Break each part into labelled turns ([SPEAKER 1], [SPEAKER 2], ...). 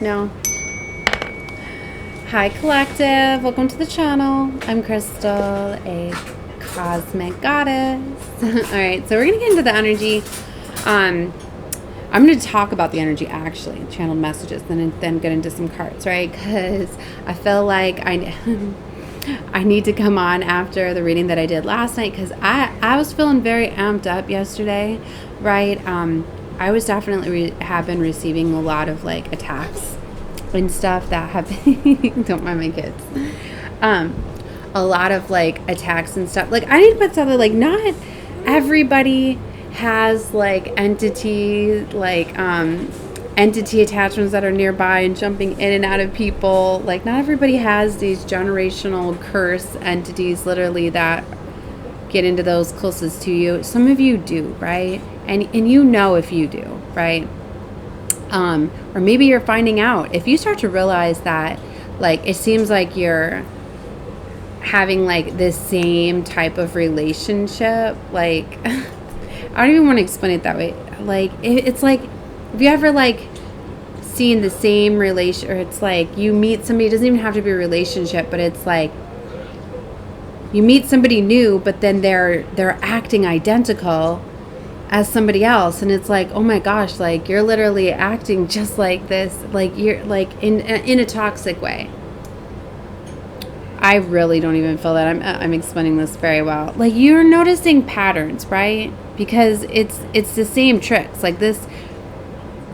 [SPEAKER 1] No? Hi, collective. Welcome to the channel. I'm Crystal, a cosmic goddess. All right, so we're going to get into the energy. I'm going to talk about the energy, actually, channeled messages, then get into some cards, right? Because I feel like I need to come on after the reading that I did last night, because I was feeling very amped up yesterday, right? I was definitely have been receiving a lot of like attacks and stuff that have been, don't mind my kids, a lot of like attacks and stuff. Like, I need to put something like, not everybody has like entity attachments that are nearby and jumping in and out of people. Like, not everybody has these generational curse entities literally that get into those closest to you. Some of you do, right? And you know if you do, right? Or maybe you're finding out. If you start to realize that, like, it seems like you're having like this same type of relationship, like, I don't even want to explain it that way. Like, it's like, have you ever like seen the same relation, or it's like you meet somebody, it doesn't even have to be a relationship, but it's like you meet somebody new, but then they're acting identical as somebody else, and it's like, oh my gosh, like, you're literally acting just like this, like you're like in a toxic way. I really don't even feel that I'm explaining this very well. Like, you're noticing patterns, right? Because it's the same tricks. Like this,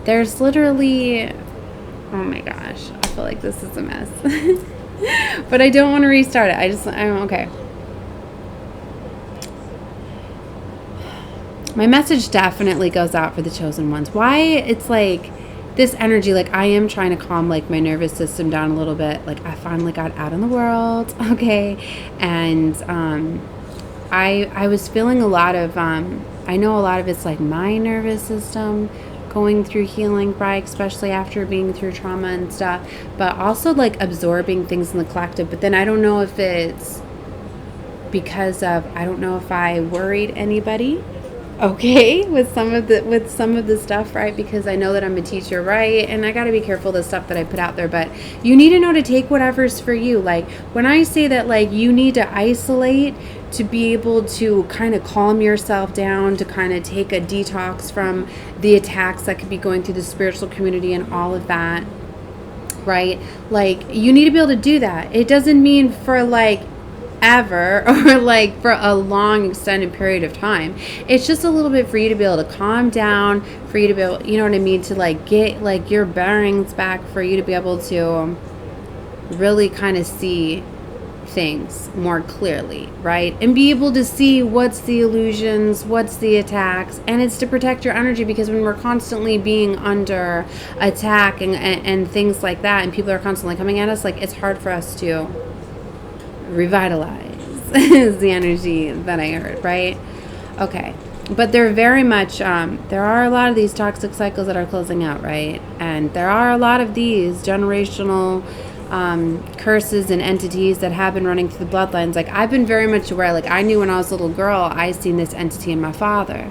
[SPEAKER 1] there's literally, oh my gosh, I feel like this is a mess. But I don't want to restart it. I'm okay. My message definitely goes out for the chosen ones. Why it's like this energy, like I am trying to calm like my nervous system down a little bit. Like, I finally got out in the world, okay? And I was feeling a lot of, I know a lot of it's like my nervous system going through healing, right? Especially after being through trauma and stuff, but also like absorbing things in the collective. But then I don't know if it's because of, I don't know if I worried anybody, okay, with some of the stuff, right? Because I know that I'm a teacher, right? And I got to be careful of the stuff that I put out there, but you need to know to take whatever's for you. Like, when I say that, like, you need to isolate to be able to kind of calm yourself down, to kind of take a detox from the attacks that could be going through the spiritual community and all of that, right? Like, you need to be able to do that. It doesn't mean for like ever, or like for a long extended period of time. It's just a little bit for you to be able to calm down, for you to be able, you know what I mean, to like get like your bearings back, for you to be able to really kind of see things more clearly, right? And be able to see what's the illusions, what's the attacks. And it's to protect your energy, because when we're constantly being under attack and things like that, and people are constantly coming at us, like, it's hard for us to revitalize is the energy that I heard, right? Okay. But they're very much, there are a lot of these toxic cycles that are closing out, right? And there are a lot of these generational curses and entities that have been running through the bloodlines. Like, I've been very much aware, like, I knew when I was a little girl, I seen this entity in my father,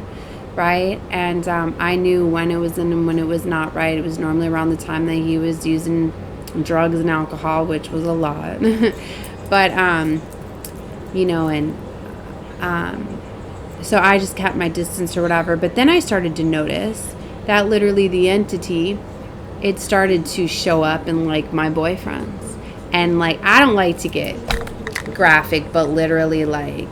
[SPEAKER 1] right? And I knew when it was in and when it was not, right? It was normally around the time that he was using drugs and alcohol, which was a lot. But, you know, and so I just kept my distance or whatever. But then I started to notice that literally the entity, it started to show up in like my boyfriends. And like, I don't like to get graphic, but literally like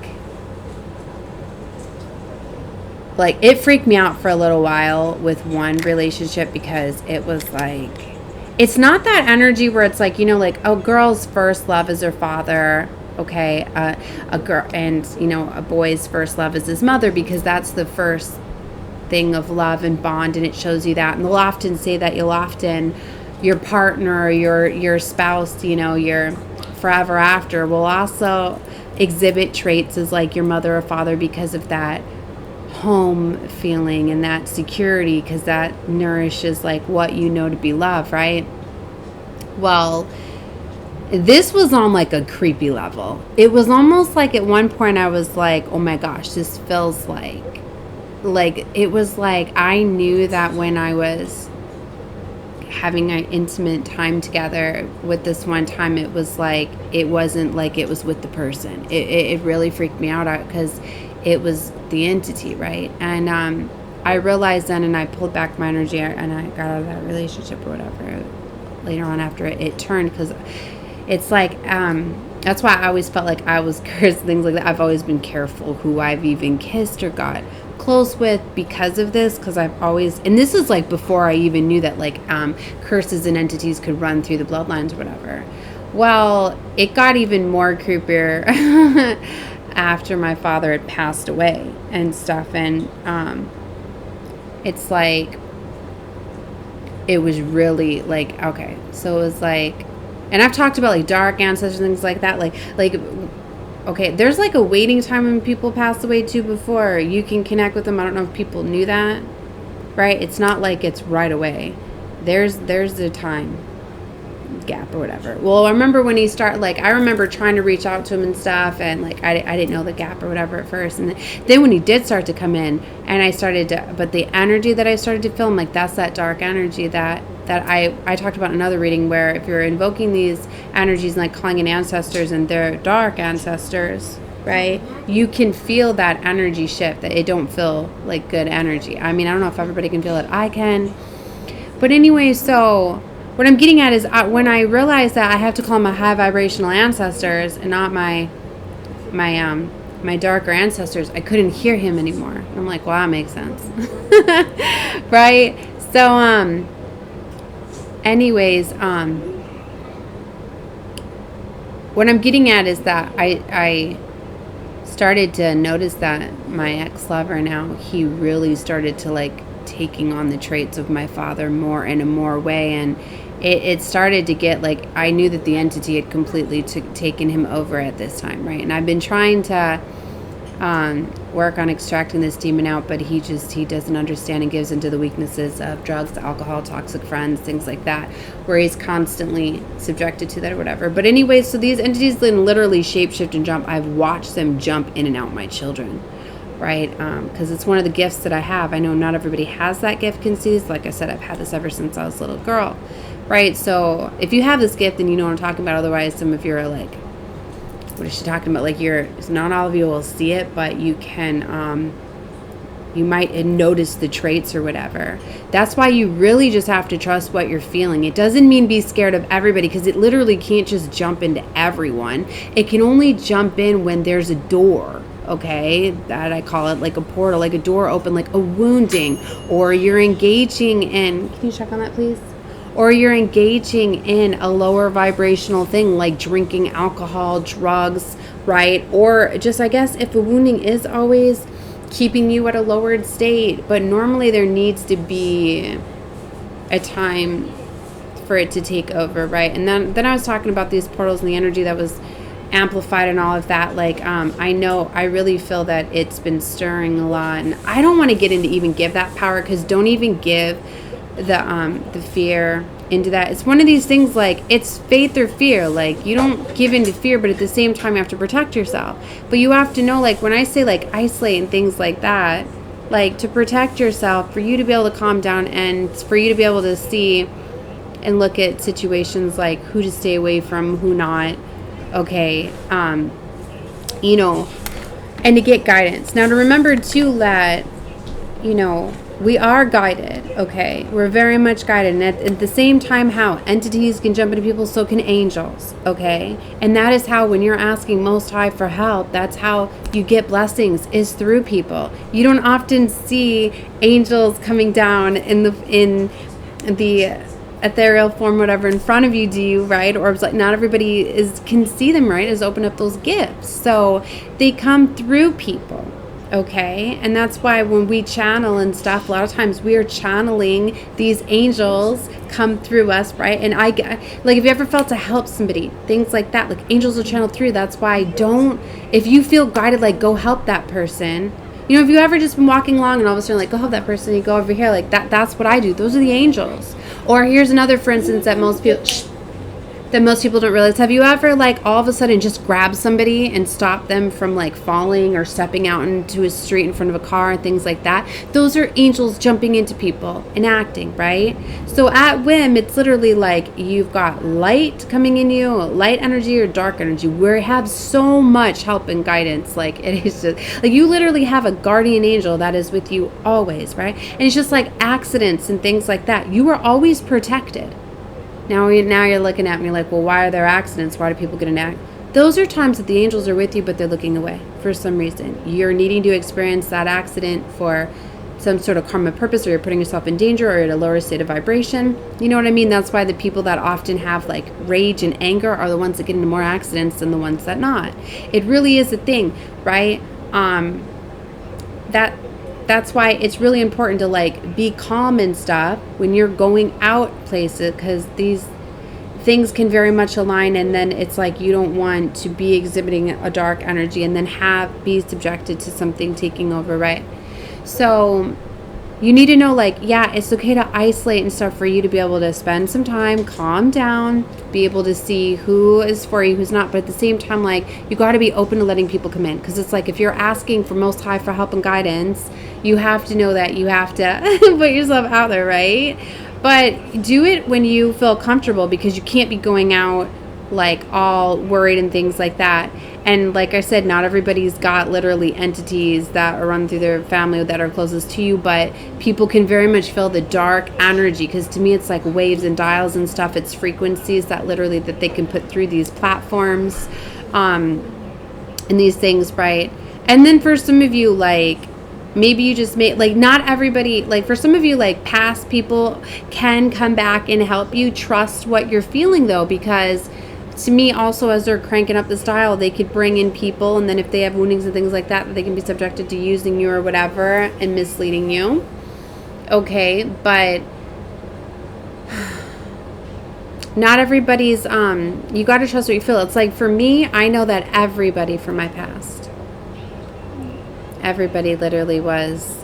[SPEAKER 1] it freaked me out for a little while with one relationship, because it was like, it's not that energy where it's like, you know, like, a girl's first love is her father, okay, a girl, and, you know, a boy's first love is his mother, because that's the first thing of love and bond, and it shows you that. And they'll often say that you'll often, your partner, your spouse, you know, your forever after will also exhibit traits as like your mother or father, because of that home feeling and that security, because that nourishes like what you know to be love, right? Well, this was on like a creepy level. It was almost like at one point I was like, oh my gosh, this feels like it was like I knew that when I was having an intimate time together. With this one time, it was like, it wasn't like it was with the person. It really freaked me out because it was the entity, right? And I realized then, and I pulled back my energy, and I got out of that relationship or whatever later on after it turned, because it's like, that's why I always felt like I was cursed, things like that. I've always been careful who I've even kissed or got close with because of this, because I've always, and this is like before I even knew that like curses and entities could run through the bloodlines or whatever. Well, it got even more creepier after my father had passed away and stuff, and it's like, it was really like, okay, so it was like, and I've talked about like dark ancestors and things like that, like okay, there's like a waiting time when people pass away too before you can connect with them. I don't know if people knew that, right? It's not like it's right away. There's a time gap or whatever. Well, I remember when he started, like, I remember trying to reach out to him and stuff, and like I didn't know the gap or whatever at first, and then when he did start to come in, and I started to, but the energy that I started to feel, I'm like, that's that dark energy that I talked about in another reading, where if you're invoking these energies and like calling in ancestors and they're dark ancestors, right, you can feel that energy shift, that it don't feel like good energy. I mean, I don't know if everybody can feel it. I can. But anyway, so what I'm getting at is when I realized that I have to call my high vibrational ancestors and not my darker ancestors, I couldn't hear him anymore. And I'm like, well, that makes sense. Right? So, anyways, what I'm getting at is that I started to notice that my ex-lover now, he really started to like taking on the traits of my father more in a more way, and it started to get like, I knew that the entity had completely taken him over at this time, right? And I've been trying to work on extracting this demon out, but he doesn't understand and gives into the weaknesses of drugs, alcohol, toxic friends, things like that, where he's constantly subjected to that or whatever. But anyways, so these entities then literally shapeshift and jump. I've watched them jump in and out my children, right? Because it's one of the gifts that I have. I know not everybody has that gift, can see this. Like I said, I've had this ever since I was a little girl, right? So if you have this gift, then you know what I'm talking about. Otherwise, some of you are like, what is she talking about? Like, not all of you will see it, but you can, you might notice the traits or whatever. That's why you really just have to trust what you're feeling. It doesn't mean be scared of everybody, because it literally can't just jump into everyone. It can only jump in when there's a door, okay? That I call it like a portal, like a door open, like a wounding, or you're engaging in, can you check on that, please? Or you're engaging in a lower vibrational thing like drinking alcohol, drugs, right? Or just, I guess, if a wounding is always keeping you at a lowered state, but normally there needs to be a time for it to take over, right? And then I was talking about these portals and the energy that was amplified and all of that. Like, I know, I really feel that it's been stirring a lot, and I don't want to get into even give that power, because don't even give the fear into that. It's one of these things, like, it's faith or fear. Like, you don't give into fear, but at the same time you have to protect yourself. But you have to know, like, when I say like isolate and things like that, like, to protect yourself, for you to be able to calm down, and for you to be able to see and look at situations like who to stay away from, who not, okay, you know, and to get guidance. Now, to remember too that, you know, we are guided, okay? We're very much guided. And at the same time, how entities can jump into people, so can angels, okay? And that is how, when you're asking Most High for help, that's how you get blessings, is through people. You don't often see angels coming down in the ethereal form, whatever, in front of you, do you, right? Or it's like, not everybody can see them, right? Is open up those gifts. So they come through people. Okay, and that's why when we channel and stuff, a lot of times we are channeling these angels come through us, right? And I get, like, if you ever felt to help somebody, things like that, like, angels are channeled through. That's why if you feel guided, like, go help that person. You know, if you ever just been walking along and all of a sudden, like, go help that person, you go over here, like, that's what I do. Those are the angels. Or here's another, for instance, that most people, that most people don't realize. Have you ever like all of a sudden just grabbed somebody and stopped them from like falling or stepping out into a street in front of a car and things like that? Those are angels jumping into people and acting, right? So at whim, it's literally like you've got light coming in you, light energy or dark energy. We have so much help and guidance. Like it is just like you literally have a guardian angel that is with you always, right? And it's just like accidents and things like that. You are always protected. Now you're looking at me like, well, why are there accidents? Why do people get an accident? Those are times that the angels are with you, but they're looking away for some reason. You're needing to experience that accident for some sort of karma purpose, or you're putting yourself in danger or at a lower state of vibration. You know what I mean? That's why the people that often have like rage and anger are the ones that get into more accidents than the ones that not. It really is a thing, right? That's why it's really important to like be calm and stuff when you're going out places, because these things can very much align, and then it's like you don't want to be exhibiting a dark energy and then be subjected to something taking over, right? So you need to know, like, yeah, it's okay to isolate and stuff for you to be able to spend some time, calm down, be able to see who is for you, who's not. But at the same time, like, you got to be open to letting people come in. Because it's like if you're asking for Most High for help and guidance, you have to know that you have to put yourself out there, right? But do it when you feel comfortable, because you can't be going out like all worried and things like that. And like I said, not everybody's got literally entities that are run through their family that are closest to you, but people can very much feel the dark energy, because to me it's like waves and dials and stuff. It's frequencies that literally that they can put through these platforms and these things, right? And then for some of you, like, maybe you just made, like, not everybody, like for some of you, like past people can come back and help you. Trust what you're feeling though, because to me also, as they're cranking up this dial, they could bring in people, and then if they have woundings and things like that, they can be subjected to using you or whatever and misleading you. Okay, but not everybody's you got to trust what you feel. It's like for me, I know that everybody from my past, everybody literally was,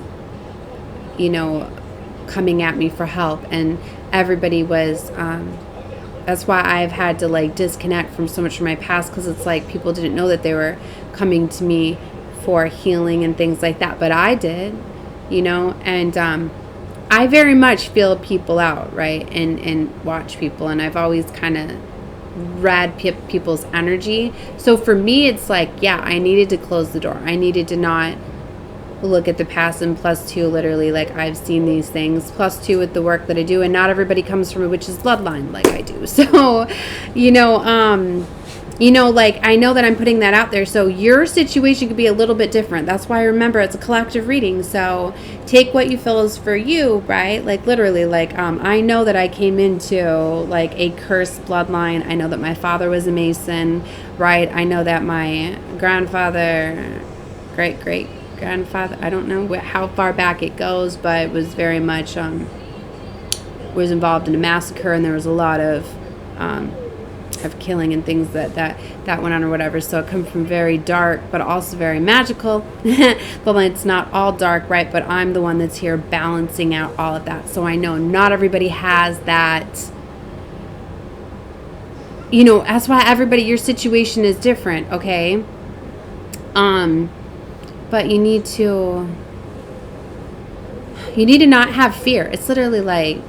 [SPEAKER 1] you know, coming at me for help, and everybody was that's why I've had to like disconnect from so much from my past, because it's like people didn't know that they were coming to me for healing and things like that, but I did, you know. And I very much feel people out, right, and watch people, and I've always kind of read people's energy. So for me, it's like, yeah, I needed to close the door. I needed to not look at the past, and plus two, literally, like, I've seen these things, plus two with the work that I do, and not everybody comes from a witch's bloodline like I do. So you know, like, I know that I'm putting that out there, so your situation could be a little bit different. That's why I remember it's a collective reading, so take what you feel is for you, right? Like literally, like I know that I came into like a cursed bloodline. I know that my father was a Mason, right? I know that my grandfather, great grandfather, I don't know how far back it goes, but it was very much was involved in a massacre, and there was a lot of killing and things that went on or whatever. So it comes from very dark but also very magical. But it's not all dark, right? But I'm the one that's here balancing out all of that. So I know not everybody has that, you know. That's why everybody, your situation is different, okay? But you need to not have fear. It's literally like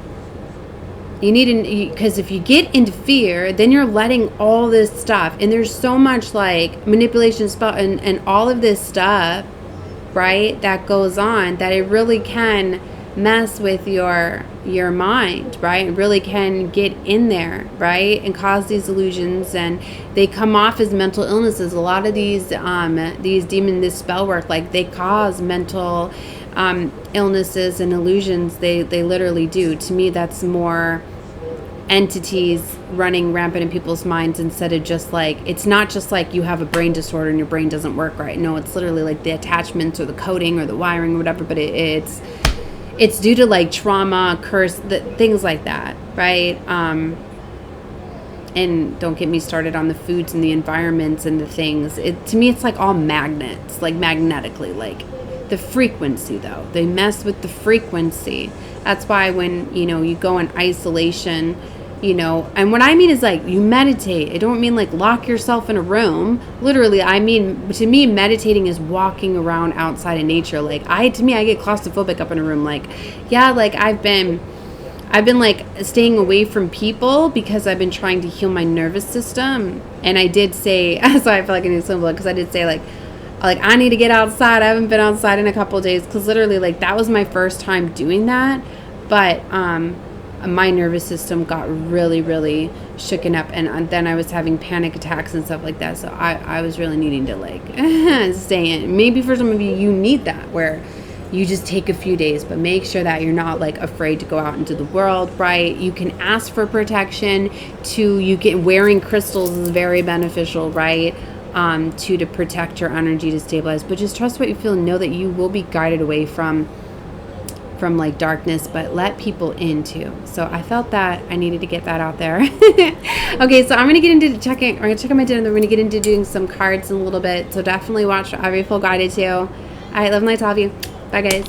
[SPEAKER 1] you need to, because if you get into fear, then you're letting all this stuff, and there's so much like manipulation, spell, and all of this stuff, right, that goes on, that it really can mess with your mind, right? It really can get in there, right, and cause these illusions, and they come off as mental illnesses. A lot of these demon, this spell work, like, they cause mental illnesses and illusions. They literally do. To me, that's more entities running rampant in people's minds, instead of just like, it's not just like you have a brain disorder and your brain doesn't work right. No, it's literally like the attachments or the coding or the wiring or whatever, but it's due to like trauma, curse, things like that, right? And don't get me started on the foods and the environments and the things. To me, it's like all magnets, like magnetically, like the frequency though. They mess with the frequency. That's why when, you know, you go in isolation you know. And what I mean is like you meditate. I don't mean like lock yourself in a room. Literally, I mean, to me, meditating is walking around outside in nature. Like to me, I get claustrophobic up in a room. Like, yeah, like I've been like staying away from people because I've been trying to heal my nervous system. And I did say, so I feel like I need to symbol because I did say like I need to get outside. I haven't been outside in a couple of days because literally like that was my first time doing that. But my nervous system got really, really shooken up, and then I was having panic attacks and stuff like that. So I was really needing to like stay in. Maybe for some of you need that where you just take a few days, but make sure that you're not like afraid to go out into the world, right? You can ask for protection wearing crystals is very beneficial, right? To protect your energy, to stabilize, but just trust what you feel and know that you will be guided away from like darkness, but let people in too. So I felt that I needed to get that out there. Okay, so I'm gonna get into checking. I'm gonna check on my dinner, and then we're gonna get into doing some cards in a little bit. So definitely watch every full guided too. All right, love and light to all of you. Bye, guys.